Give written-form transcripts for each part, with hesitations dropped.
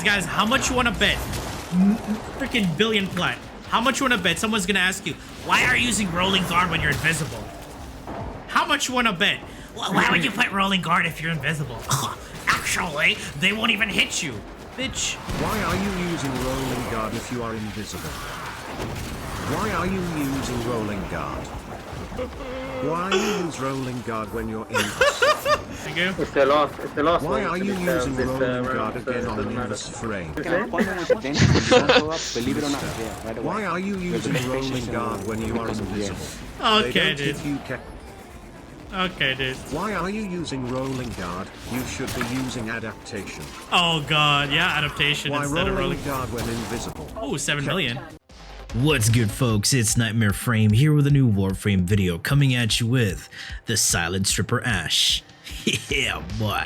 Guys, how much you want to bet? Freaking billion plat. How much you want to bet? Someone's gonna ask you, why are you using rolling guard when you're invisible? How much you want to bet? Well, why would you put rolling guard if you're invisible? Actually, they won't even hit you, bitch. Why are you using rolling guard if you are invisible? Why are you using rolling guard? Why use rolling guard when you're invisible? Thank you. It's the last Why one. are you using rolling guard again on an invis frame? Why are you using rolling guard when you are invisible? Okay, dude. If you Okay, dude. Why are you using rolling guard? You should be using adaptation. Oh god, yeah, adaptation Why instead of rolling rolling. guard when invisible? Oh, 7 million. What's good, folks? It's Nightmare Frame here with a new Warframe video coming at you with the Silent Stripper Ash. Yeah, boy.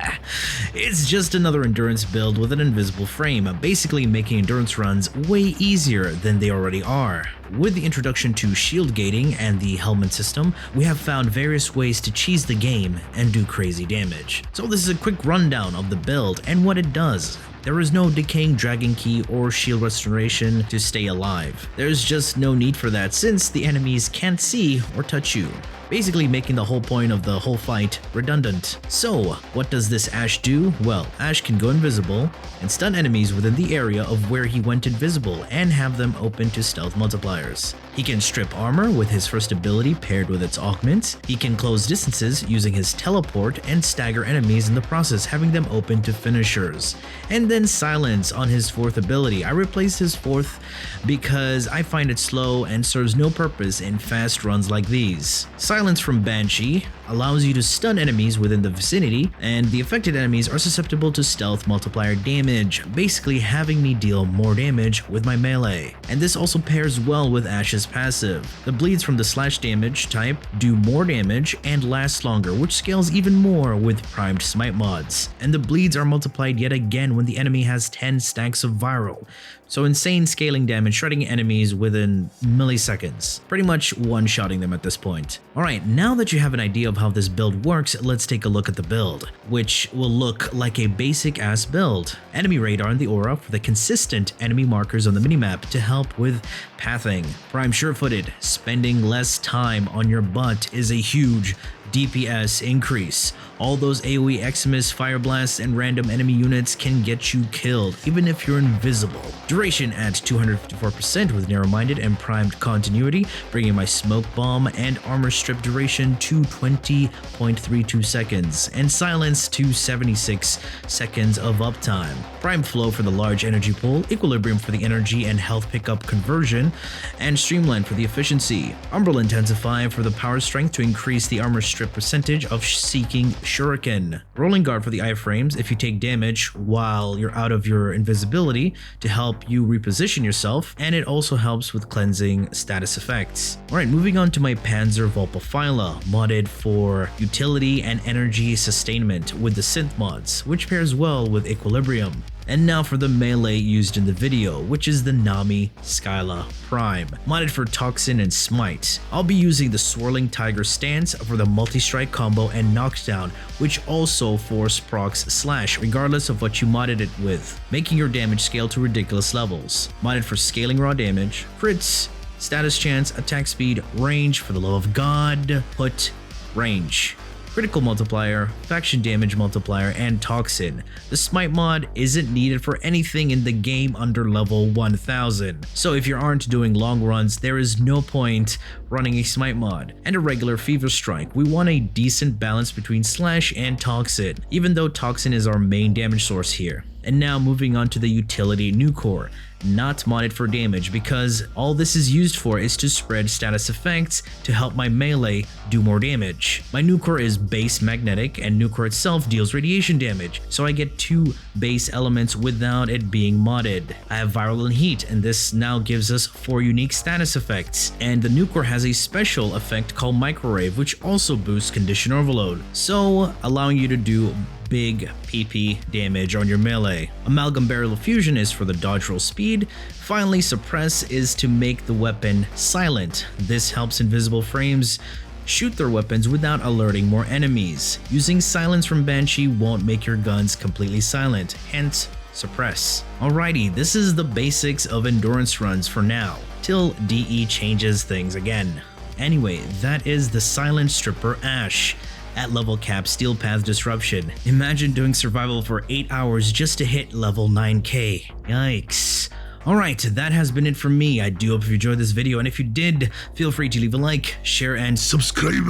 It's just another endurance build with an invisible frame, basically making endurance runs way easier than they already are. With the introduction to shield gating and the helmet system, we have found various ways to cheese the game and do crazy damage. So this is a quick rundown of the build and what it does. There is no decaying dragon key or shield restoration to stay alive. There's just no need for that since the enemies can't see or touch you, basically making the whole point of the whole fight redundant. So, what does this Ash do? Well, Ash can go invisible and stun enemies within the area of where he went invisible and have them open to stealth multipliers. He can strip armor with his first ability paired with its augment. He can close distances using his teleport and stagger enemies in the process, having them open to finishers. And then silence on his fourth ability. I replaced his fourth because I find it slow and serves no purpose in fast runs like these. Silence from Banshee allows you to stun enemies within the vicinity, and the affected enemies are susceptible to stealth multiplier damage, basically having me deal more damage with my melee. And this also pairs well with Ash's passive. The bleeds from the slash damage type do more damage and last longer, which scales even more with primed smite mods. And the bleeds are multiplied yet again when the enemy has 10 stacks of viral. So insane scaling damage, shredding enemies within milliseconds, pretty much one-shotting them at this point. Alright, now that you have an idea of how this build works, let's take a look at the build, which will look like a basic ass build. Enemy radar in the aura for the consistent enemy markers on the minimap to help with pathing. Prime sure-footed, spending less time on your butt is a huge DPS increase. All those AoE Eximus, Fire Blasts, and random enemy units can get you killed, even if you're invisible. Duration adds 254% with narrow-minded and primed continuity, bringing my Smoke Bomb and Armor Strip duration to 20.32 seconds, and silence to 76 seconds of uptime. Prime Flow for the large energy pool, Equilibrium for the energy and health pickup conversion, and Streamline for the efficiency. Umbral Intensify for the power strength to increase the armor strip percentage of seeking Shuriken. Rolling Guard for the iframes if you take damage while you're out of your invisibility to help you reposition yourself, and it also helps with cleansing status effects. Alright, moving on to my Panzer Vulpaphyla, modded for utility and energy sustainment with the synth mods, which pairs well with Equilibrium. And now for the melee used in the video, which is the Nami Skyla Prime, modded for Toxin and Smite. I'll be using the Swirling Tiger stance for the multi-strike combo and knockdown, which also force procs slash regardless of what you modded it with, making your damage scale to ridiculous levels. Modded for scaling raw damage, crits, status chance, attack speed, range, for the love of God, put range. Critical multiplier, faction damage multiplier, and toxin. The smite mod isn't needed for anything in the game under level 1000. So if you aren't doing long runs, there is no point running a smite mod. And a regular fever strike. We want a decent balance between slash and toxin, even though toxin is our main damage source here. And now moving on to the utility Nucor, not modded for damage because all this is used for is to spread status effects to help my melee do more damage. My Nucor is base magnetic and Nucor itself deals radiation damage, so I get 2 base elements without it being modded. I have viral and heat, and this now gives us 4 unique status effects, and the Nucor has a special effect called Microwave, which also boosts condition overload, so allowing you to do big PP damage on your melee. Amalgam Barrel of Fusion is for the dodge roll speed. Finally, Suppress is to make the weapon silent. This helps invisible frames shoot their weapons without alerting more enemies. Using silence from Banshee won't make your guns completely silent, hence suppress. Alrighty, this is the basics of endurance runs for now, till DE changes things again. Anyway, that is the Silent Stripper Ash. At level cap Steel Path Disruption. Imagine doing survival for 8 hours just to hit level 9k. Yikes. Alright, that has been it from me. I do hope you enjoyed this video, and if you did, feel free to leave a like, share, and subscribe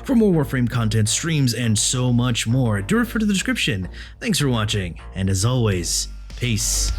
for more Warframe content, streams, and so much more. Do refer to the description. Thanks for watching, and as always, peace.